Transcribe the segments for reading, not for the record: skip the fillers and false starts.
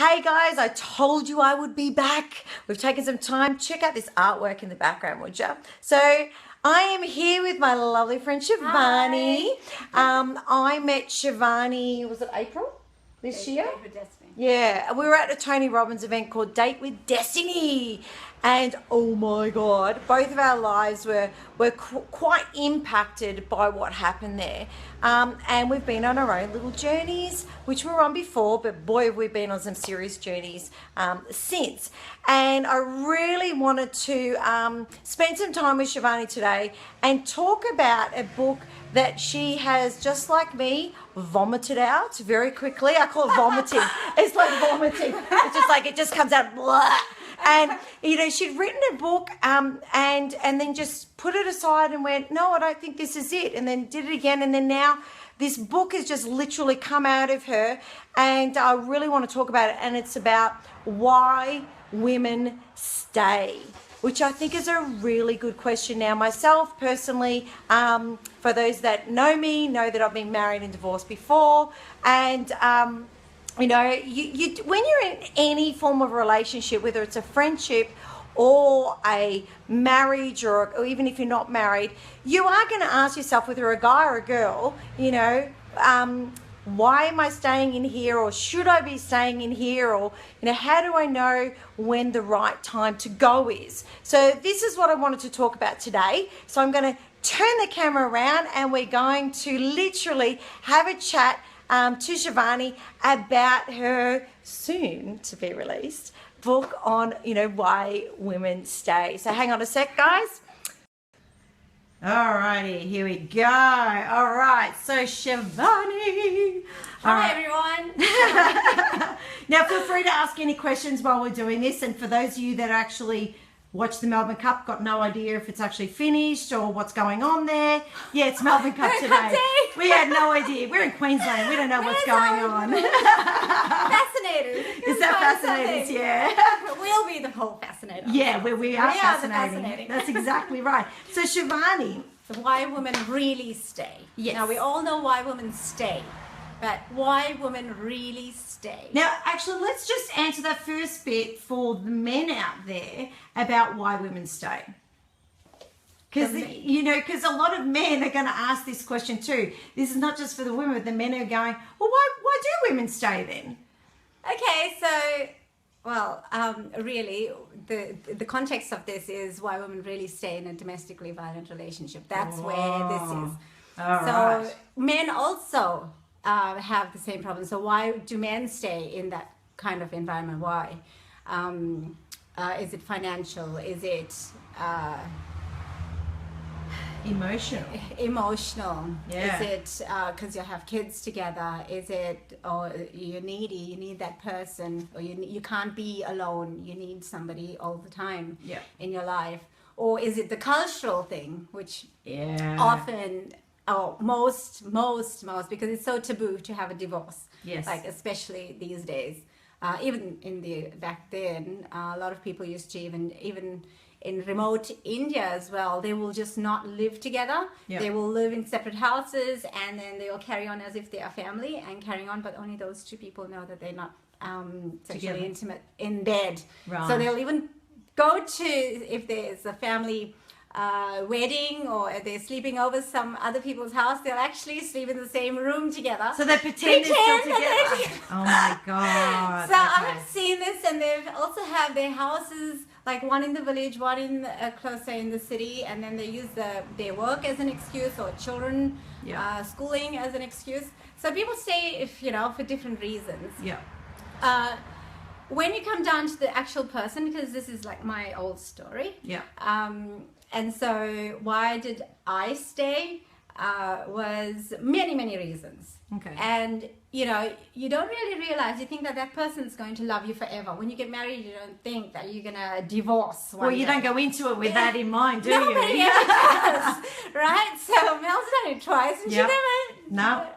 Hey guys, I told you I would be back. We've taken some time. Check out this artwork in the background, would you? So I am here with my lovely friend Shivanni. I met Shivanni, was it April this year? Date with Destiny. Yeah, we were at a Tony Robbins event called Date with Destiny. And oh my God, both of our lives were quite impacted by what happened there. And we've been on our own little journeys, which we were on before, but boy, have we been on some serious journeys since. And I really wanted to spend some time with Shivanni today and talk about a book that she has, just like me, vomited out very quickly. I call it vomiting. It's like vomiting. It's just like, it just comes out, blah. And, you know, she'd written a book and then just put it aside and went, no, I don't think this is it. And then did it again. And then now this book has just literally come out of her. And I really want to talk about it. And it's about why women stay, which I think is a really good question. Now, myself personally, for those that know me, know that I've been married and divorced before. And, you know, you when you're in any form of relationship, whether it's a friendship or a marriage or even if you're not married, you are going to ask yourself, whether a guy or a girl, you know, why am I staying in here, or should I be staying in here, or, you know, how do I know when the right time to go is? So this is what I wanted to talk about today. So I'm going to turn the camera around and we're going to literally have a chat to Shivanni about her soon to be released book on, you know, why women stay. So hang on a sec, guys. Alrighty, here we go. All right, so Shivanni. Hi, everyone. Now, feel free to ask any questions while we're doing this. And for those of you that actually watched the Melbourne Cup, got no idea if it's actually finished or what's going on there. Yeah, it's Melbourne Cup today. We had no idea. We're in Queensland. We don't know what's going on. Fascinated. Is that fascinating? Yeah. We'll be the whole fascinator. Yeah, we are fascinating. fascinating. That's exactly right. So Shivanni. So why women really stay. Yes. Now, we all know why women stay, but why women really stay. Now, actually, let's just answer that first bit for the men out there about why women stay. Because, you know, because a lot of men are going to ask this question too. This is not just for the women, but the men are going, well, why do women stay then? Okay, so, well, really, the context of this is why women really stay in a domestically violent relationship. That's where this is. Right. Men also have the same problem. So why do men stay in that kind of environment? Why? Is it financial? Is it emotional? Yeah. Is it because you have kids together? Is it, or you're needy, you need that person, or you can't be alone, you need somebody all the time in your life? Or is it the cultural thing, which often, most, because it's so taboo to have a divorce. Yes. Like, especially these days. Even back then, a lot of people used to even in remote India as well, they will just not live together. Yep. They will live in separate houses, and then they will carry on as if they are family and carrying on, but only those two people know that they're not sexually intimate in bed. Right. So they'll even go to, if there's a family wedding or they're sleeping over some other people's house, they'll actually sleep in the same room together. So they pretend they're still together. That Oh my God. So I've seen this, and they also have their houses, like one in the village, one in closer in the city, and then they use their work as an excuse, or children schooling as an excuse. So people stay, if you know, for different reasons. Yeah. When you come down to the actual person, because this is like my old story. Yeah. And so why did I stay? Was many reasons. Okay. And you know, you don't really realize, you think that person's going to love you forever. When you get married, you don't think that you're gonna divorce one Well, you day. don't go into it with that in mind, do Nobody you? ever does, right? So Mel's done it twice, and she never. No.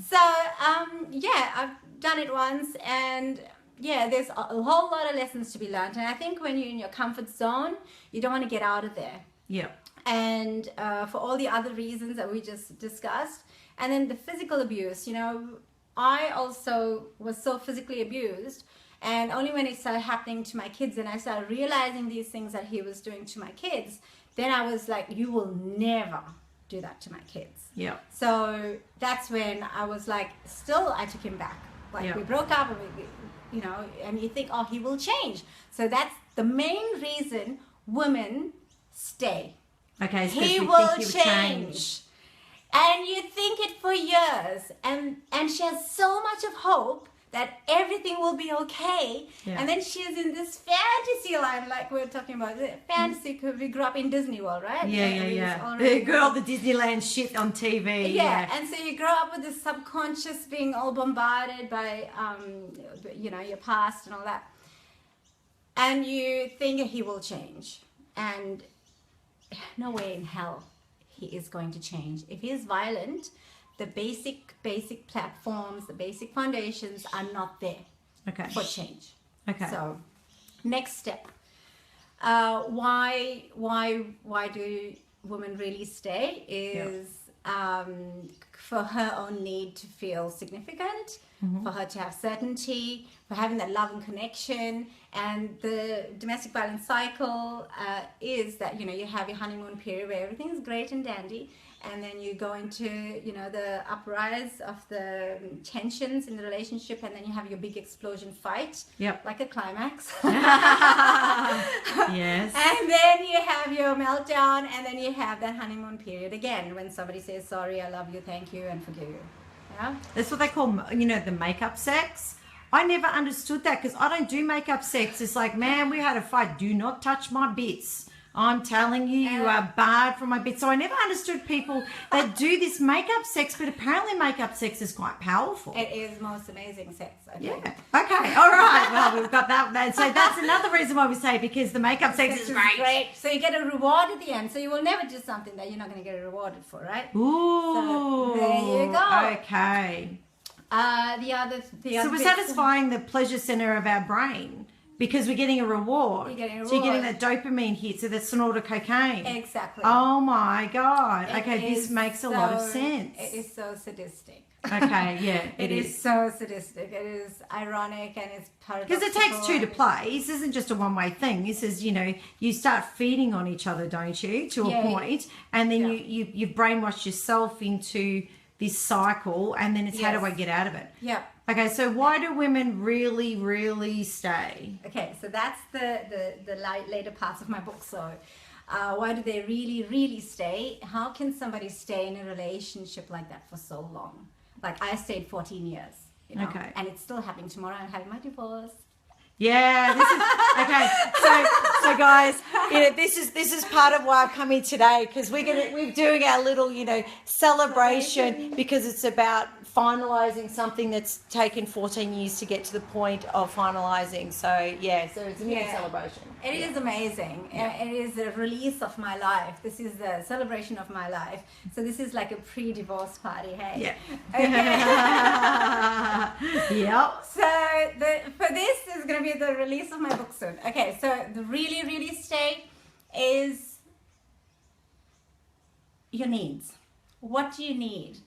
So I've done it once, and there's a whole lot of lessons to be learned. And I think when you're in your comfort zone, you don't want to get out of there. Yeah. And for all the other reasons that we just discussed, and then the physical abuse, you know, I also was so physically abused, And only when it started happening to my kids and I started realizing these things that he was doing to my kids, then I was like, you will never do that to my kids. Yeah. So that's when I was like, still I took him back. Like we broke up and we, and you think, oh, he will change. So that's the main reason women stay. Okay, he will change. And you think it for years, and she has so much of hope that everything will be okay. Yeah. And then she's in this fantasy line, like we were talking about. Fantasy, because we grew up in Disney World, right? Yeah. They grew up the Disneyland shit on TV. Yeah, and so you grow up with this subconscious being all bombarded by, your past and all that. And you think he will change. And no way in hell he is going to change. If he is violent, the basic platforms, the basic foundations are not there for change. Okay. So, next step. Why do women really stay? Is for her own need to feel significant, for her to have certainty, for having that love and connection. And the domestic violence cycle is that, you have your honeymoon period where everything's great and dandy. And then you go into, the uprise of the tensions in the relationship, and then you have your big explosion fight, like a climax. Yes. And then you have your meltdown, and then you have that honeymoon period again when somebody says, sorry, I love you, thank you, and forgive you. Yeah? That's what they call, the makeup sex. I never understood that because I don't do makeup sex. It's like, man, we had a fight. Do not touch my bits. I'm telling you, you are barred from my bits. So I never understood people that do this makeup sex, but apparently makeup sex is quite powerful. It is most amazing sex. Okay. Yeah. Okay. All right. Well, we've got that. So that's another reason why we say, because the makeup sex is great. So you get a reward at the end. So you will never do something that you're not going to get rewarded for, right? Ooh. So there you go. Okay. The other so we're satisfying the pleasure center of our brain. Because we're getting a reward. So you're getting that dopamine hit, so that's snort of cocaine. Exactly. Oh my God. This makes a lot of sense. It is so sadistic. Okay, yeah, it is so sadistic. It is ironic and it's paradoxical. Because it takes two to play. This isn't just a one-way thing. This is, you start feeding on each other, don't you, to a point, and then you brainwash yourself into this cycle, and then it's how do I get out of it? Yeah. Okay, so why do women really, really stay? Okay, so that's the later parts of my book. So why do they really, really stay? How can somebody stay in a relationship like that for so long? Like I stayed 14 years, okay, and it's still happening tomorrow. I'm having my divorce. Yeah, this is okay. So guys, this is part of why I've come in today, because we're doing our little celebration, because it's about finalizing something that's taken 14 years to get to the point of finalizing. So so it's a mini celebration. It is amazing. It is a release of my life. This is the celebration of my life. So this is like a pre-divorce party, hey? Yeah. Okay. Yep. So for this is going to be the release of my book soon. Okay, so the really, really stay is your needs. What do you need?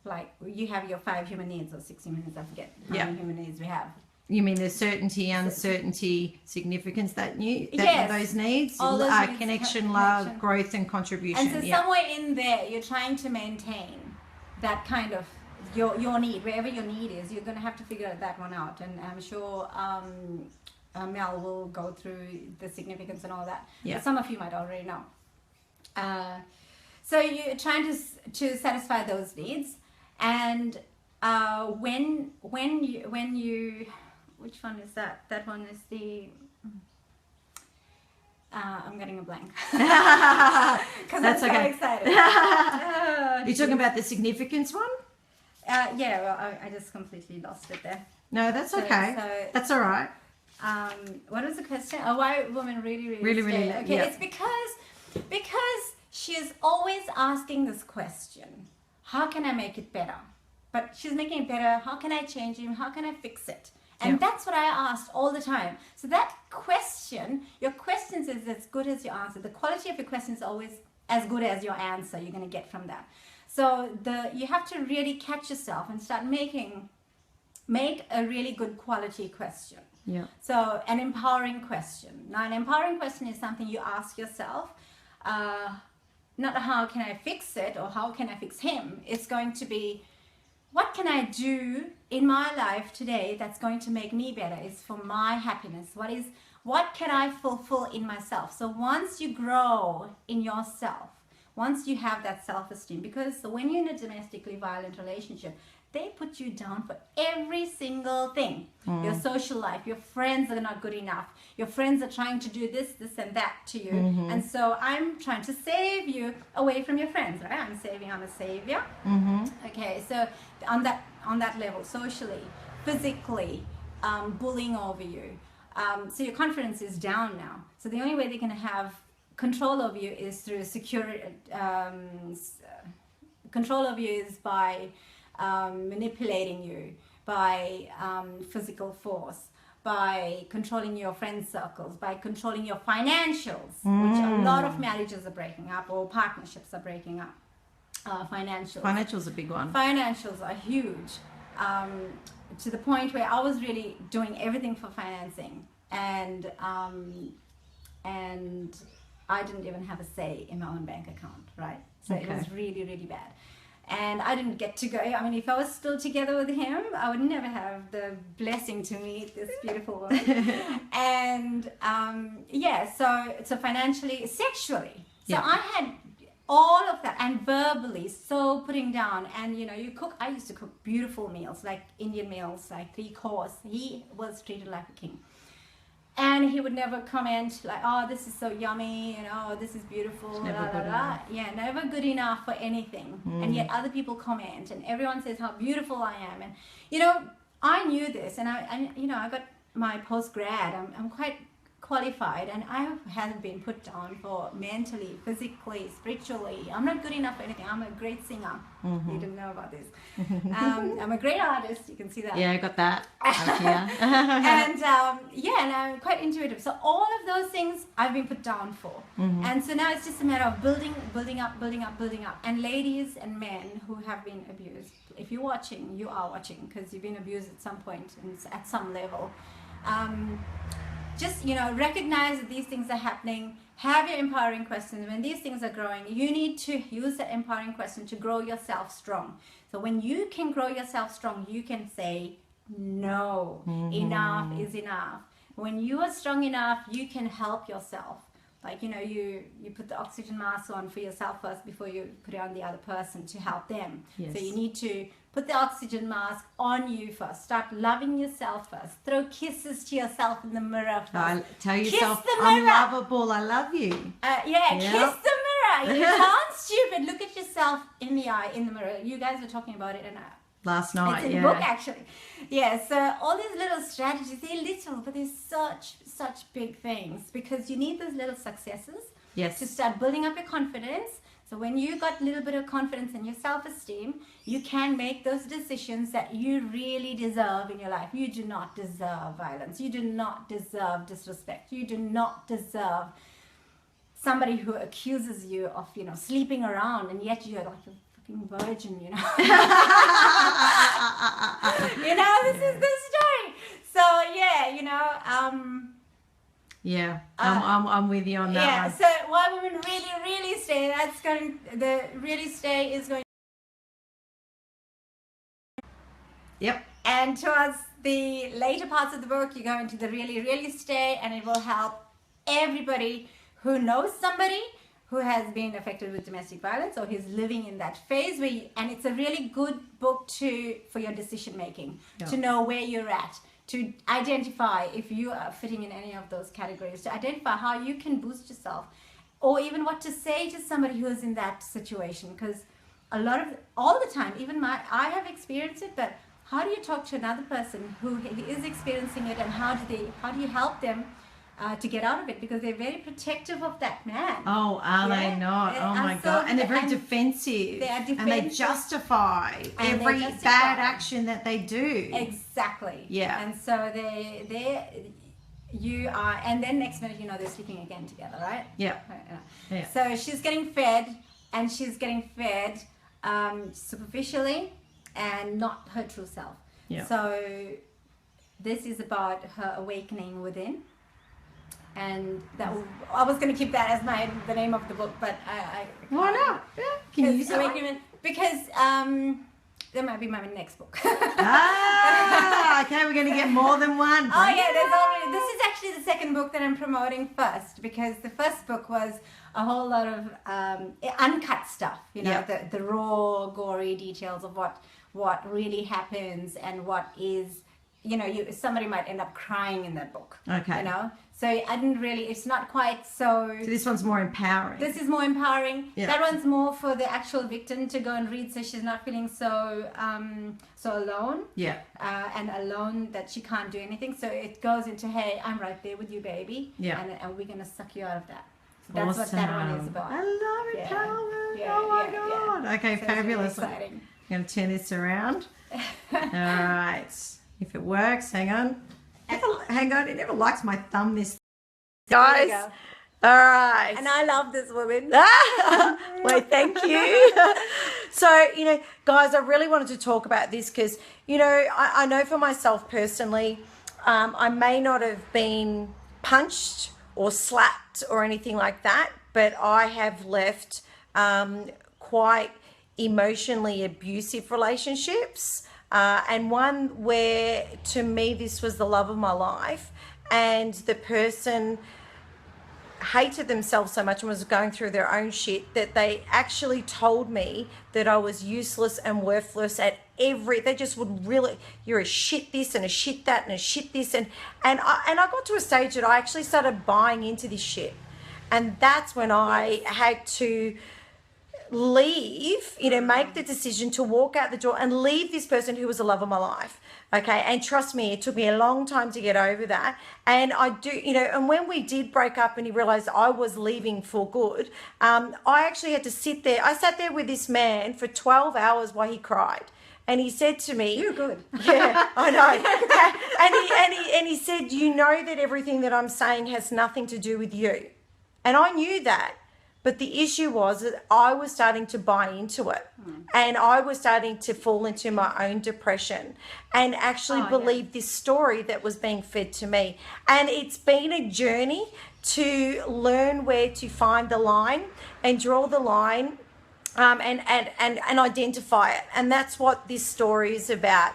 Like you have your 5 human needs or 6 human needs, I forget how many human needs we have. You mean the certainty, uncertainty, significance, those needs? All those needs, connection, love, growth, and contribution. And so somewhere in there, you're trying to maintain that kind of your need. Wherever your need is, you're going to have to figure that one out. And I'm sure Mel will go through the significance and all that. Yeah. But some of you might already know. So you're trying to satisfy those needs. And when you which one is that? That one is the I'm getting a blank because I'm so excited. You're talking about the significance one? Well, I just completely lost it there. No, that's okay. So, that's all right. What was the question? Why women really stay? Okay, it's because she is always asking this question. How can I make it better? But she's making it better. How can I change him? How can I fix it? And that's what I asked all the time. So that question, your questions is as good as your answer. The quality of your question is always as good as your answer you're going to get from that. So you have to really catch yourself and start make a really good quality question. Yeah. So an empowering question. Now, an empowering question is something you ask yourself, not how can I fix it or how can I fix him. It's going to be, what can I do in my life today that's going to make me better? It's for my happiness. What can I fulfill in myself? So once you grow in yourself, once you have that self-esteem, because when you're in a domestically violent relationship, they put you down for every single thing. Your social life, your friends are not good enough. Your friends are trying to do this, and that to you. And so I'm trying to save you away from your friends, right? I'm a savior. Okay, so on that level, socially, physically, bullying over you. So your confidence is down now. So the only way they can have control over you is through security. Control over you is by manipulating you, by physical force, by controlling your friend circles, by controlling your financials, which a lot of marriages are breaking up or partnerships are breaking up. Financials a big one. Financials are huge, to the point where I was really doing everything for financing, and I didn't even have a say in my own bank account, right? So it was really, really bad. And I didn't get to go. I mean, if I was still together with him, I would never have the blessing to meet this beautiful woman. And so financially, sexually. So I had all of that, and verbally, so putting down. And you cook. I used to cook beautiful meals, like Indian meals, like 3-course. He was treated like a king. And he would never comment like, oh, this is so yummy, this is beautiful, It's never good enough. Yeah, never good enough for anything. And yet other people comment, and everyone says how beautiful I am. And I knew this, and I got my post-grad. I'm quite qualified, and I have been put down for mentally, physically, spiritually. I'm not good enough for anything. I'm a great singer. You didn't know about this. I'm a great artist. You can see that. Yeah, I got that up here. And I'm quite intuitive. So all of those things I've been put down for. And so now it's just a matter of building up. And ladies and men who have been abused, if you're watching, you are watching because you've been abused at some point and at some level. Just, recognize that these things are happening. Have your empowering questions. When these things are growing, you need to use that empowering question to grow yourself strong. So when you can grow yourself strong, you can say, no, enough is enough. When you are strong enough, you can help yourself. Like, you put the oxygen mask on for yourself first before you put it on the other person to help them. Yes. So you need to put the oxygen mask on you first. Start loving yourself first. Throw kisses to yourself in the mirror first. Tell yourself, Kiss the I'm mirror. lovable, I love you. Kiss the mirror. You sound stupid. Look at yourself in the eye, in the mirror. You guys were talking about it, and Last night, it's in the book, actually. So all these little strategies, they're little, but they're such big things, because you need those little successes to start building up your confidence. So when you got a little bit of confidence in your self-esteem, you can make those decisions that you really deserve in your life. You do not deserve violence. You do not deserve disrespect. You do not deserve somebody who accuses you of, sleeping around, and yet you're like a fucking virgin, This is the story. So I'm with you on that one. So why women really stay, really stay is going. Yep. And towards the later parts of the book, you go into the really stay, and it will help everybody who knows somebody who has been affected with domestic violence or who's living in that phase and it's a really good book for your decision making, to know where you're at, to identify if you are fitting in any of those categories, to identify how you can boost yourself, or even what to say to somebody who is in that situation. Because all the time, even I have experienced it, but how do you talk to another person who is experiencing it, and how do you help them to get out of it, because they're very protective of that man. Oh, are they not? Oh my God. And they're very defensive. They are defensive. And they justify every bad action that they do. Exactly. Yeah. And so and then next minute, they're sleeping again together, right? Yeah. Yeah. So she's getting fed, and she's getting fed superficially and not her true self. Yeah. So this is about her awakening within. And that I was going to keep that as the name of the book, but I Why not? Yeah. Can you use it? awakening because that might be my next book. Okay, we're going to get more than one. Oh yeah, this is actually the second book that I'm promoting first, because the first book was a whole lot of uncut stuff, the raw, gory details of what really happens and what is, somebody might end up crying in that book. Okay. So I didn't really, it's not quite so this one's more empowering. This is more empowering. Yeah. That one's more for the actual victim to go and read, so she's not feeling so alone. Yeah. And alone that she can't do anything. So it goes into, hey, I'm right there with you, baby. Yeah. And we're going to suck you out of that. So that's Awesome. what that one is about. I love empowerment. Yeah, Oh my yeah. God. Okay, So fabulous. It's really exciting. I'm going to turn this around. All right. If it works, hang on. Hang on. It never likes my thumb this. Guys. There you go. All right. And I love this woman. Wait, thank you. So, guys, I really wanted to talk about this because, I know for myself personally, I may not have been punched or slapped or anything like that, but I have left quite emotionally abusive relationships, and one where, to me, this was the love of my life, and the person hated themselves so much and was going through their own shit that they actually told me that I was useless and worthless at they just would really, you're a shit this and a shit that and a shit this, and I got to a stage that I actually started buying into this shit, and that's when I had to leave, make the decision to walk out the door and leave this person who was the love of my life. Okay. And trust me, it took me a long time to get over that. And I do, and when we did break up and he realized I was leaving for good, I actually had to sit there. I sat there with this man for 12 hours while he cried. And he said to me, "You're good." Yeah, I know. and he said, "You know that everything that I'm saying has nothing to do with you." And I knew that. But the issue was that I was starting to buy into it, and I was starting to fall into my own depression and actually believe this story that was being fed to me. And it's been a journey to learn where to find the line and draw the line, and identify it. And that's what this story is about,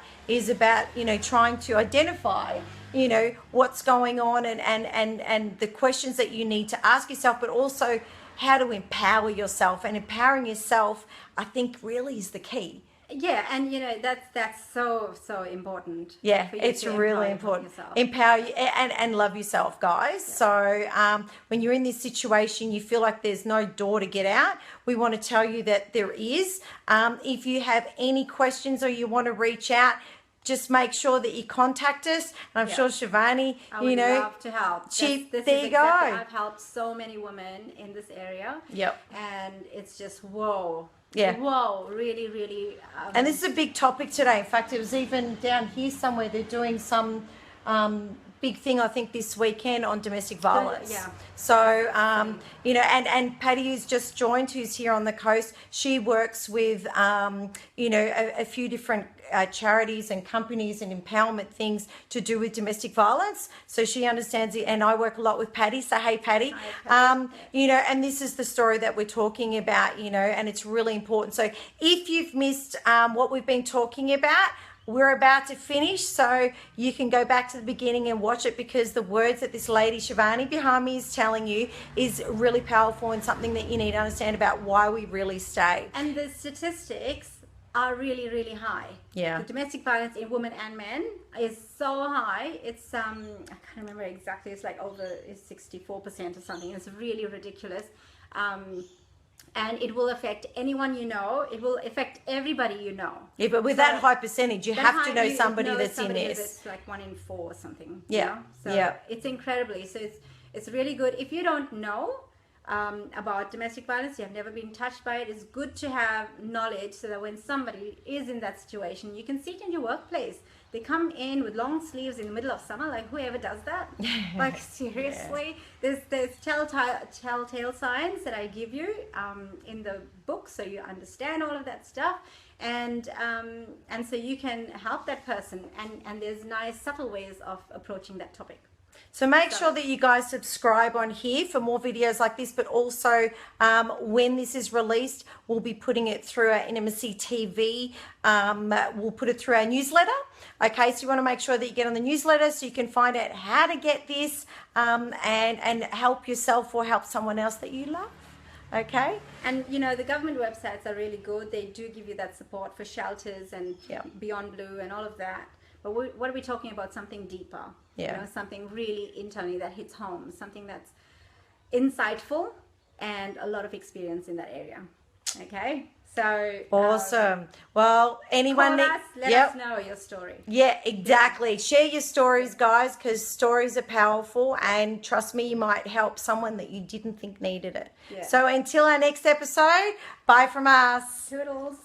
trying to identify what's going on and the questions that you need to ask yourself, but also how to empower yourself. And empowering yourself, I think, really is the key. Yeah, and that's so important. Yeah, for you it's to really empower important. yourself. Empower you and love yourself, guys. Yeah. So when you're in this situation, you feel like there's no door to get out, we want to tell you that there is. If you have any questions or you want to reach out, just make sure that you contact us. And I'm sure Shivanni, I would love to help. This there is you exactly, go. I've helped so many women in this area. Yep. And it's just, whoa. Yeah. Whoa, really, really. And this is a big topic today. In fact, it was even down here somewhere. They're doing some big thing, I think, this weekend on domestic violence. Yeah. So, and Patty, who's just joined, who's here on the coast, she works with, a few different charities and companies and empowerment things to do with domestic violence. So she understands it, and I work a lot with Patty. So hey, Patty. Hi, Patty. And this is the story that we're talking about, and it's really important. So if you've missed what we've been talking about, we're about to finish, so you can go back to the beginning and watch it, because the words that this lady Shivanni behind me is telling you is really powerful and something that you need to understand about why we really stay. And the statistics are really, really high. Yeah. The domestic violence in women and men is so high. It's I can't remember exactly. It's like over 64% or something. It's really ridiculous. And it will affect anyone you know. It will affect everybody you know. Yeah, but with that high percentage, you have to know somebody that's in this. It's like 1 in 4 or something. Yeah. So it's incredibly. So it's really good. If you don't know about domestic violence, you have never been touched by it, it's good to have knowledge so that when somebody is in that situation, you can see it in your workplace. They come in with long sleeves in the middle of summer, like whoever does that. Like seriously, there's telltale signs that I give you in the book, so you understand all of that stuff. and so you can help that person, and there's nice subtle ways of approaching that topic. So make sure that you guys subscribe on here for more videos like this, but also when this is released, we'll be putting it through our Intimacy TV. We'll put it through our newsletter. Okay, so you want to make sure that you get on the newsletter so you can find out how to get this and help yourself or help someone else that you love. Okay. And you know, the government websites are really good. They do give you that support for shelters and Beyond Blue and all of that. But what are we talking about? Something deeper. Yeah. You know, something really internally that hits home. Something that's insightful and a lot of experience in that area. Okay. So awesome. Well, anyone call us, let us know your story. Yeah, exactly. Share your stories, guys, because stories are powerful, and trust me, you might help someone that you didn't think needed it. Yeah. So until our next episode, bye from us. Toodles.